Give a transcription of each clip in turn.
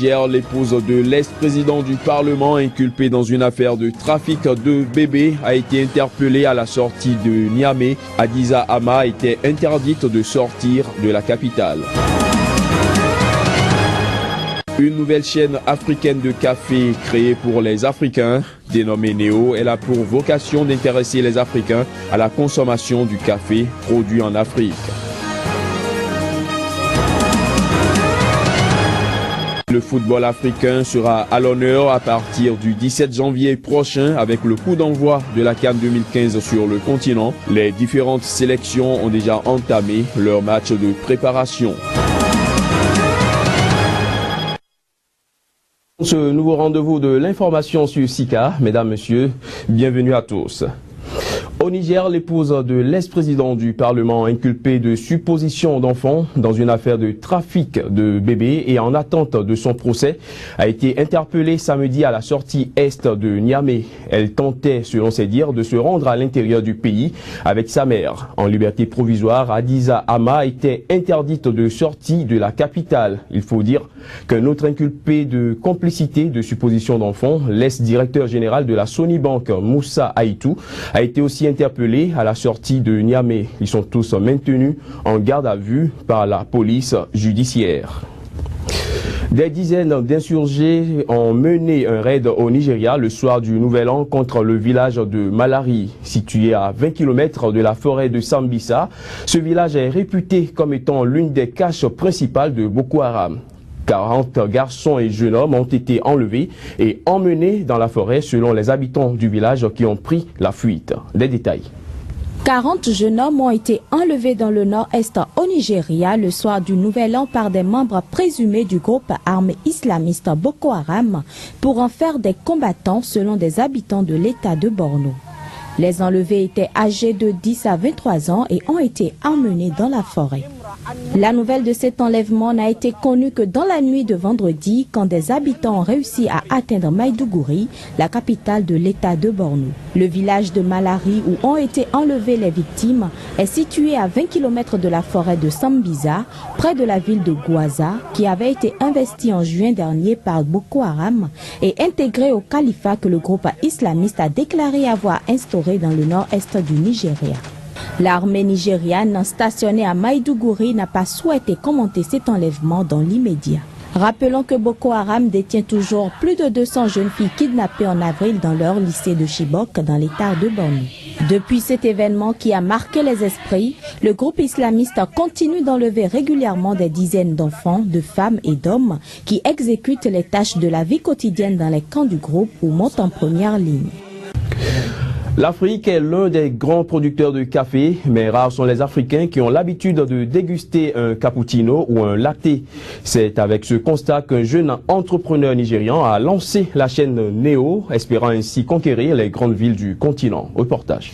Niger, l'épouse de l'ex-président du Parlement inculpé dans une affaire de trafic de bébés a été interpellée à la sortie de Niamey. Hadiza Ama était interdite de sortir de la capitale. Une nouvelle chaîne africaine de café créée pour les Africains, dénommée Néo, elle a pour vocation d'intéresser les Africains à la consommation du café produit en Afrique. Le football africain sera à l'honneur à partir du 17 janvier prochain avec le coup d'envoi de la CAN 2015 sur le continent. Les différentes sélections ont déjà entamé leur match de préparation. Ce nouveau rendez-vous de l'information sur SICA, mesdames, messieurs, bienvenue à tous. Au Niger, l'épouse de l'ex-président du Parlement inculpé de supposition d'enfants dans une affaire de trafic de bébés et en attente de son procès a été interpellée samedi à la sortie est de Niamey. Elle tentait, selon ses dires, de se rendre à l'intérieur du pays avec sa mère. En liberté provisoire, Hadiza Ama était interdite de sortie de la capitale. Il faut dire qu'un autre inculpé de complicité de supposition d'enfants, l'ex-directeur général de la Sony Bank, Moussa Aïtou, a été aussi interpellés à la sortie de Niamey. Ils sont tous maintenus en garde à vue par la police judiciaire. Des dizaines d'insurgés ont mené un raid au Nigeria le soir du Nouvel An contre le village de Malari, situé à 20 km de la forêt de Sambisa. Ce village est réputé comme étant l'une des caches principales de Boko Haram. 40 garçons et jeunes hommes ont été enlevés et emmenés dans la forêt selon les habitants du village qui ont pris la fuite. Des détails. 40 jeunes hommes ont été enlevés dans le nord-est au Nigeria le soir du Nouvel An par des membres présumés du groupe armé islamiste Boko Haram pour en faire des combattants selon des habitants de l'état de Borno. Les enlevés étaient âgés de 10 à 23 ans et ont été emmenés dans la forêt. La nouvelle de cet enlèvement n'a été connue que dans la nuit de vendredi quand des habitants ont réussi à atteindre Maïdougouri, la capitale de l'état de Borno. Le village de Malari où ont été enlevés les victimes est situé à 20 km de la forêt de Sambisa, près de la ville de Gwaza, qui avait été investie en juin dernier par Boko Haram et intégrée au califat que le groupe islamiste a déclaré avoir instauré dans le nord-est du Nigeria. L'armée nigériane stationnée à Maïdougouri n'a pas souhaité commenter cet enlèvement dans l'immédiat. Rappelons que Boko Haram détient toujours plus de 200 jeunes filles kidnappées en avril dans leur lycée de Chibok dans l'état de Borno. Depuis cet événement qui a marqué les esprits, le groupe islamiste continue d'enlever régulièrement des dizaines d'enfants, de femmes et d'hommes qui exécutent les tâches de la vie quotidienne dans les camps du groupe ou montent en première ligne. L'Afrique est l'un des grands producteurs de café, mais rares sont les Africains qui ont l'habitude de déguster un cappuccino ou un latte. C'est avec ce constat qu'un jeune entrepreneur nigérian a lancé la chaîne Néo, espérant ainsi conquérir les grandes villes du continent. Reportage.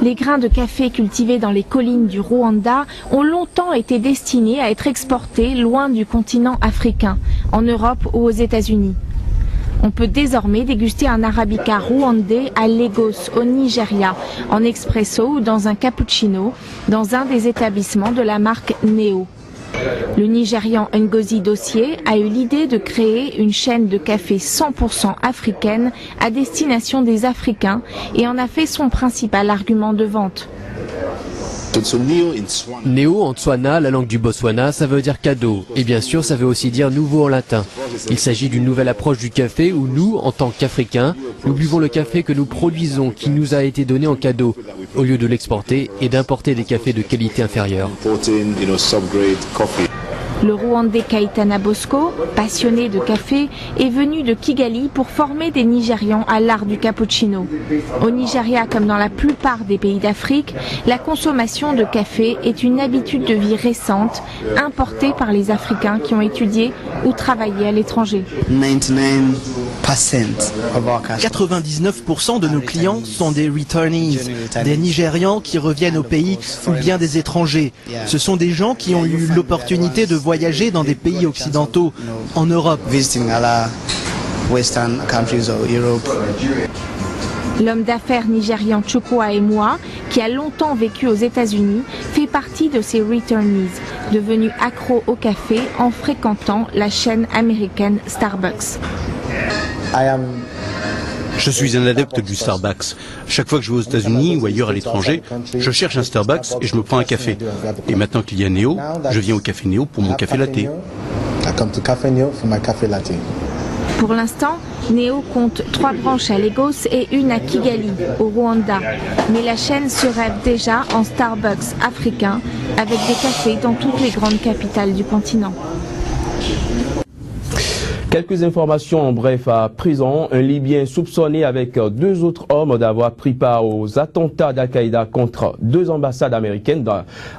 Les grains de café cultivés dans les collines du Rwanda ont longtemps été destinés à être exportés loin du continent africain, en Europe ou aux États-Unis. On peut désormais déguster un arabica rwandais à Lagos, au Nigeria, en expresso ou dans un cappuccino, dans un des établissements de la marque Néo. Le Nigérian Ngozi Dossier a eu l'idée de créer une chaîne de café 100% africaine à destination des Africains et en a fait son principal argument de vente. Néo en Tswana, la langue du Botswana, ça veut dire cadeau. Et bien sûr, ça veut aussi dire nouveau en latin. Il s'agit d'une nouvelle approche du café où nous, en tant qu'Africains, nous buvons le café que nous produisons, qui nous a été donné en cadeau, au lieu de l'exporter et d'importer des cafés de qualité inférieure. Le Rwandais Kaitana Bosco, passionné de café, est venu de Kigali pour former des Nigérians à l'art du cappuccino. Au Nigeria, comme dans la plupart des pays d'Afrique, la consommation de café est une habitude de vie récente, importée par les Africains qui ont étudié ou travaillé à l'étranger. 99% de nos clients sont des returnees, des Nigérians qui reviennent au pays ou bien des étrangers. Ce sont des gens qui ont eu l'opportunité de voyager dans des pays occidentaux, en Europe. L'homme d'affaires nigérian Chukwu Emwa, qui a longtemps vécu aux États-Unis, fait partie de ces returnees, devenus accros au café en fréquentant la chaîne américaine Starbucks. Je suis un adepte du Starbucks. Chaque fois que je vais aux États-Unis ou ailleurs à l'étranger, je cherche un Starbucks et je me prends un café. Et maintenant qu'il y a Neo, je viens au Café Neo pour mon café latte. Pour l'instant, Neo compte 3 branches à Lagos et une à Kigali, au Rwanda. Mais la chaîne se rêve déjà en Starbucks africain, avec des cafés dans toutes les grandes capitales du continent. Quelques informations en bref à présent. Un Libyen soupçonné avec 2 autres hommes d'avoir pris part aux attentats d'Al-Qaïda contre 2 ambassades américaines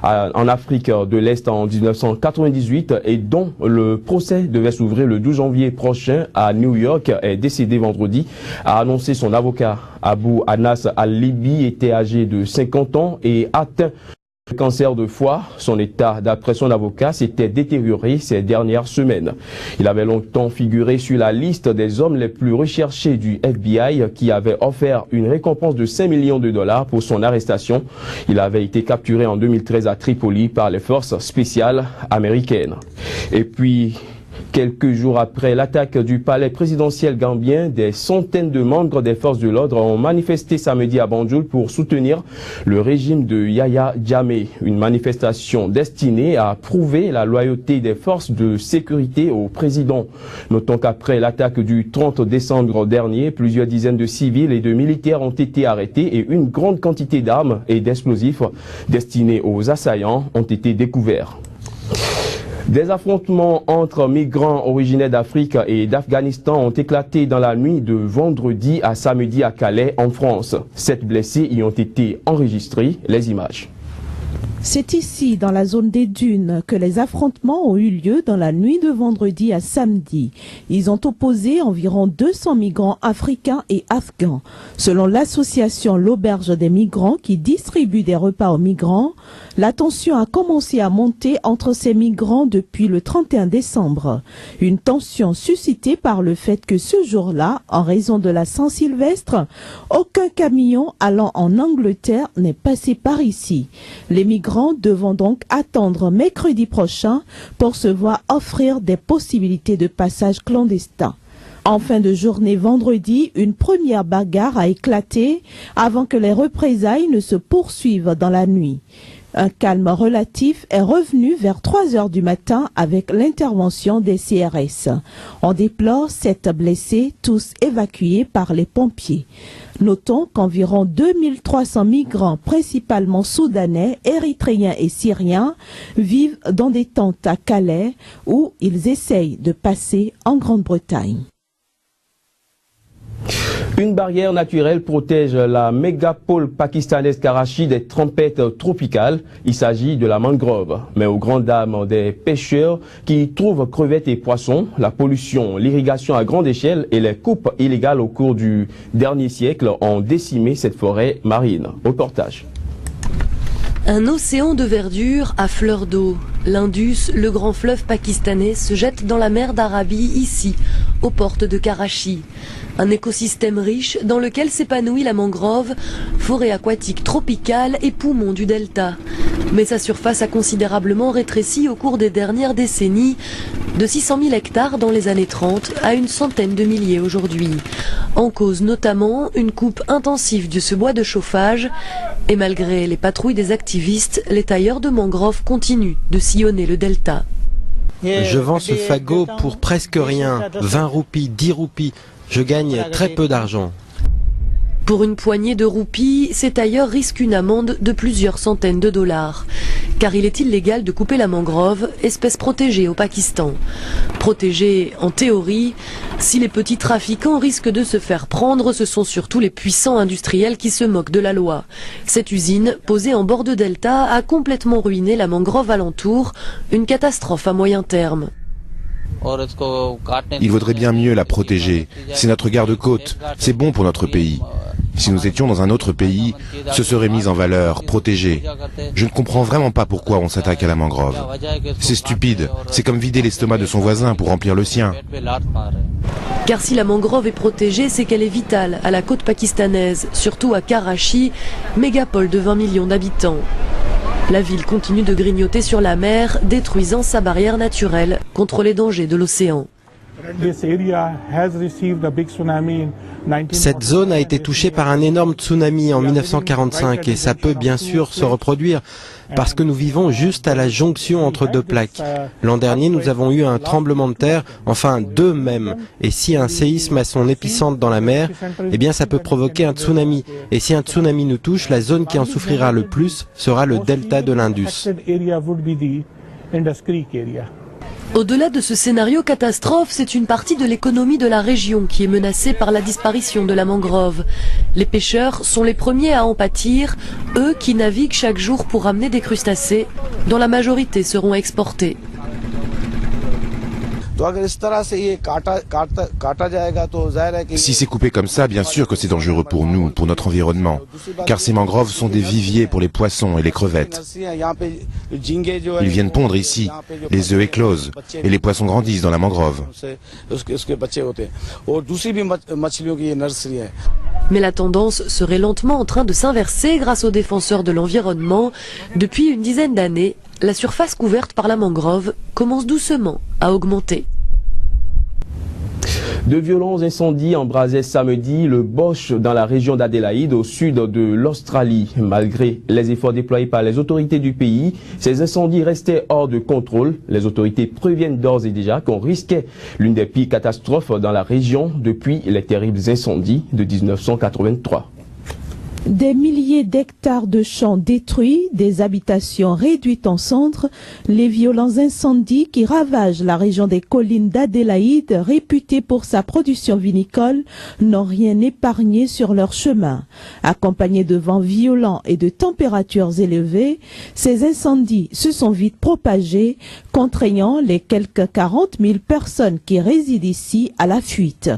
en Afrique de l'Est en 1998 et dont le procès devait s'ouvrir le 12 janvier prochain à New York est décédé vendredi, a annoncé son avocat. Abou Anas Al-Libi était âgé de 50 ans et atteint le cancer de foie. Son état, d'après son avocat, s'était détérioré ces dernières semaines. Il avait longtemps figuré sur la liste des hommes les plus recherchés du FBI qui avait offert une récompense de 5 millions de dollars pour son arrestation. Il avait été capturé en 2013 à Tripoli par les forces spéciales américaines. Et puis, quelques jours après l'attaque du palais présidentiel gambien, des centaines de membres des forces de l'ordre ont manifesté samedi à Banjul pour soutenir le régime de Yahya Jammeh. Une manifestation destinée à prouver la loyauté des forces de sécurité au président. Notons qu'après l'attaque du 30 décembre dernier, plusieurs dizaines de civils et de militaires ont été arrêtés et une grande quantité d'armes et d'explosifs destinés aux assaillants ont été découverts. Des affrontements entre migrants originaires d'Afrique et d'Afghanistan ont éclaté dans la nuit de vendredi à samedi à Calais, en France. 7 blessés y ont été enregistrés. Les images. C'est ici, dans la zone des dunes, que les affrontements ont eu lieu dans la nuit de vendredi à samedi. Ils ont opposé environ 200 migrants africains et afghans. Selon l'association L'Auberge des migrants qui distribue des repas aux migrants, la tension a commencé à monter entre ces migrants depuis le 31 décembre. Une tension suscitée par le fait que ce jour-là, en raison de la Saint-Sylvestre, aucun camion allant en Angleterre n'est passé par ici. Les migrants devant donc attendre mercredi prochain pour se voir offrir des possibilités de passage clandestin. En fin de journée vendredi, une première bagarre a éclaté avant que les représailles ne se poursuivent dans la nuit. Un calme relatif est revenu vers 3 heures du matin avec l'intervention des CRS. On déplore 7 blessés, tous évacués par les pompiers. Notons qu'environ 2300 migrants, principalement soudanais, érythréens et syriens, vivent dans des tentes à Calais où ils essayent de passer en Grande-Bretagne. Une barrière naturelle protège la mégapole pakistanaise Karachi des tempêtes tropicales. Il s'agit de la mangrove. Mais aux grandes dames des pêcheurs qui trouvent crevettes et poissons, la pollution, l'irrigation à grande échelle et les coupes illégales au cours du dernier siècle ont décimé cette forêt marine. Reportage. Un océan de verdure à fleur d'eau. L'Indus, le grand fleuve pakistanais, se jette dans la mer d'Arabie, ici, aux portes de Karachi. Un écosystème riche dans lequel s'épanouit la mangrove, forêt aquatique tropicale et poumon du delta. Mais sa surface a considérablement rétréci au cours des dernières décennies, de 600 000 hectares dans les années 30 à une centaine de milliers aujourd'hui. En cause notamment une coupe intensive de ce bois de chauffage. Et malgré les patrouilles des activistes, les tailleurs de mangroves continuent de sillonner le delta. Je vends ce fagot pour presque rien, 20 roupies, 10 roupies. Je gagne très peu d'argent. Pour une poignée de roupies, ces tailleurs risquent une amende de plusieurs centaines de dollars. Car il est illégal de couper la mangrove, espèce protégée au Pakistan. Protégée en théorie, si les petits trafiquants risquent de se faire prendre, ce sont surtout les puissants industriels qui se moquent de la loi. Cette usine, posée en bord de delta, a complètement ruiné la mangrove alentour, une catastrophe à moyen terme. Il vaudrait bien mieux la protéger. C'est notre garde-côte. C'est bon pour notre pays. Si nous étions dans un autre pays, ce serait mis en valeur, protégé. Je ne comprends vraiment pas pourquoi on s'attaque à la mangrove. C'est stupide. C'est comme vider l'estomac de son voisin pour remplir le sien. Car si la mangrove est protégée, c'est qu'elle est vitale à la côte pakistanaise, surtout à Karachi, mégapole de 20 millions d'habitants. La ville continue de grignoter sur la mer, détruisant sa barrière naturelle contre les dangers de l'océan. Cette zone a été touchée par un énorme tsunami en 1945 et ça peut bien sûr se reproduire parce que nous vivons juste à la jonction entre deux plaques. L'an dernier, nous avons eu un tremblement de terre, enfin deux même. Et si un séisme a son épicentre dans la mer, eh bien ça peut provoquer un tsunami. Et si un tsunami nous touche, la zone qui en souffrira le plus sera le delta de l'Indus. Au-delà de ce scénario catastrophe, c'est une partie de l'économie de la région qui est menacée par la disparition de la mangrove. Les pêcheurs sont les premiers à en pâtir, eux qui naviguent chaque jour pour ramener des crustacés, dont la majorité seront exportés. Si c'est coupé comme ça, bien sûr que c'est dangereux pour nous, pour notre environnement, car ces mangroves sont des viviers pour les poissons et les crevettes. Ils viennent pondre ici, les œufs éclosent, et les poissons grandissent dans la mangrove. Mais la tendance serait lentement en train de s'inverser grâce aux défenseurs de l'environnement. Depuis une dizaine d'années, la surface couverte par la mangrove commence doucement à augmenter. De violents incendies embrasaient samedi le Bosch dans la région d'Adélaïde au sud de l'Australie. Malgré les efforts déployés par les autorités du pays, ces incendies restaient hors de contrôle. Les autorités préviennent d'ores et déjà qu'on risquait l'une des pires catastrophes dans la région depuis les terribles incendies de 1983. Des milliers d'hectares de champs détruits, des habitations réduites en cendres, les violents incendies qui ravagent la région des collines d'Adélaïde, réputée pour sa production vinicole, n'ont rien épargné sur leur chemin. Accompagnés de vents violents et de températures élevées, ces incendies se sont vite propagés, contraignant les quelques 40 000 personnes qui résident ici à la fuite.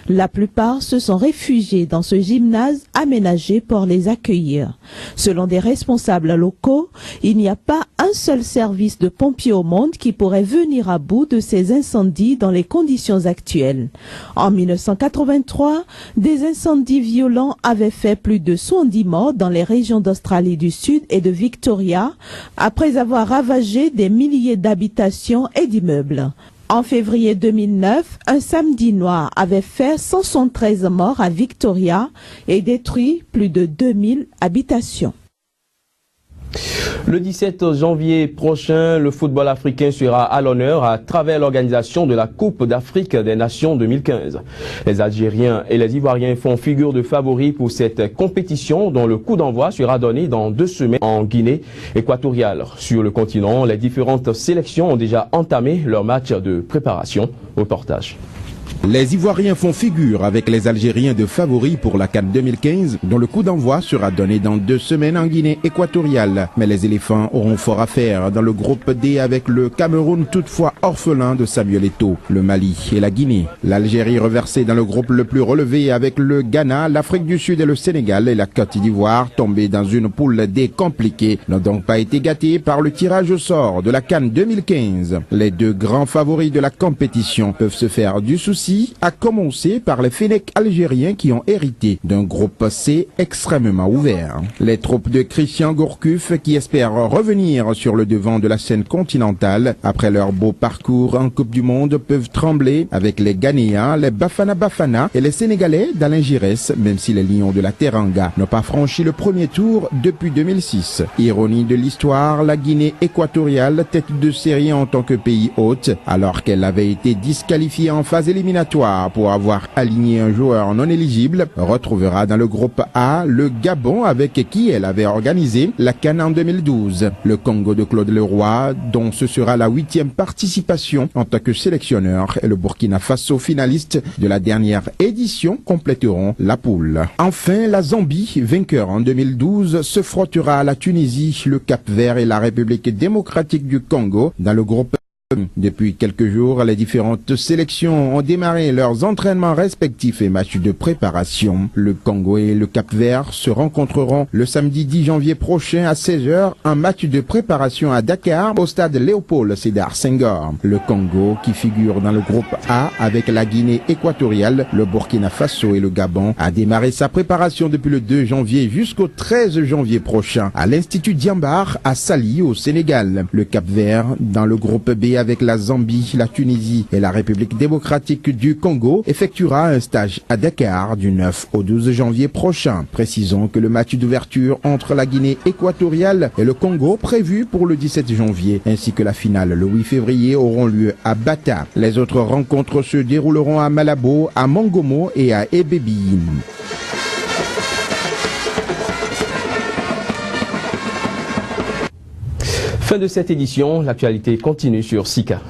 La plupart se sont réfugiés dans ce gymnase aménagé pour les accueillir. Selon des responsables locaux, il n'y a pas un seul service de pompiers au monde qui pourrait venir à bout de ces incendies dans les conditions actuelles. En 1983, des incendies violents avaient fait plus de 70 morts dans les régions d'Australie du Sud et de Victoria, après avoir ravagé des milliers d'habitations et d'immeubles. En février 2009, un samedi noir avait fait 173 morts à Victoria et détruit plus de 2000 habitations. Le 17 janvier prochain, le football africain sera à l'honneur à travers l'organisation de la Coupe d'Afrique des Nations 2015. Les Algériens et les Ivoiriens font figure de favoris pour cette compétition dont le coup d'envoi sera donné dans 2 semaines en Guinée équatoriale. Sur le continent, les différentes sélections ont déjà entamé leur match de préparation. Reportage. Les Ivoiriens font figure avec les Algériens de favoris pour la CAN 2015, dont le coup d'envoi sera donné dans 2 semaines en Guinée équatoriale. Mais les éléphants auront fort à faire dans le groupe D avec le Cameroun, toutefois orphelin de Samuel Eto'o, le Mali et la Guinée. L'Algérie reversée dans le groupe le plus relevé avec le Ghana, l'Afrique du Sud et le Sénégal, et la Côte d'Ivoire, tombée dans une poule D compliquée, n'ont donc pas été gâtés par le tirage au sort de la CAN 2015. Les 2 grands favoris de la compétition peuvent se faire du souci, à commencer par les Fennecs algériens qui ont hérité d'un groupe C extrêmement ouvert. Les troupes de Christian Gourcuff qui espèrent revenir sur le devant de la scène continentale après leur beau parcours en Coupe du Monde peuvent trembler avec les Ghanéens, les Bafana Bafana et les Sénégalais d'Alain Giresse, même si les Lions de la Teranga n'ont pas franchi le premier tour depuis 2006. Ironie de l'histoire, la Guinée équatoriale, tête de série en tant que pays hôte, alors qu'elle avait été disqualifiée en phase éliminatoire pour avoir aligné un joueur non éligible, retrouvera dans le groupe A le Gabon avec qui elle avait organisé la CAN en 2012. Le Congo de Claude Leroy, dont ce sera la 8e participation en tant que sélectionneur, et le Burkina Faso finaliste de la dernière édition compléteront la poule. Enfin, la Zambie, vainqueur en 2012, se frottera à la Tunisie, le Cap-Vert et la République démocratique du Congo dans le groupe Depuis quelques jours, les différentes sélections ont démarré leurs entraînements respectifs et matchs de préparation. Le Congo et le Cap-Vert se rencontreront le samedi 10 janvier prochain à 16h, un match de préparation à Dakar au stade Léopold Sédar Senghor. Le Congo, qui figure dans le groupe A avec la Guinée équatoriale, le Burkina Faso et le Gabon, a démarré sa préparation depuis le 2 janvier jusqu'au 13 janvier prochain à l'Institut Diambar à Saly au Sénégal. Le Cap-Vert, dans le groupe B avec la Zambie, la Tunisie et la République démocratique du Congo, effectuera un stage à Dakar du 9 au 12 janvier prochain. Précisons que le match d'ouverture entre la Guinée équatoriale et le Congo, prévu pour le 17 janvier, ainsi que la finale le 8 février, auront lieu à Bata. Les autres rencontres se dérouleront à Malabo, à Mongomo et à Ebébine. Fin de cette édition, l'actualité continue sur Sika.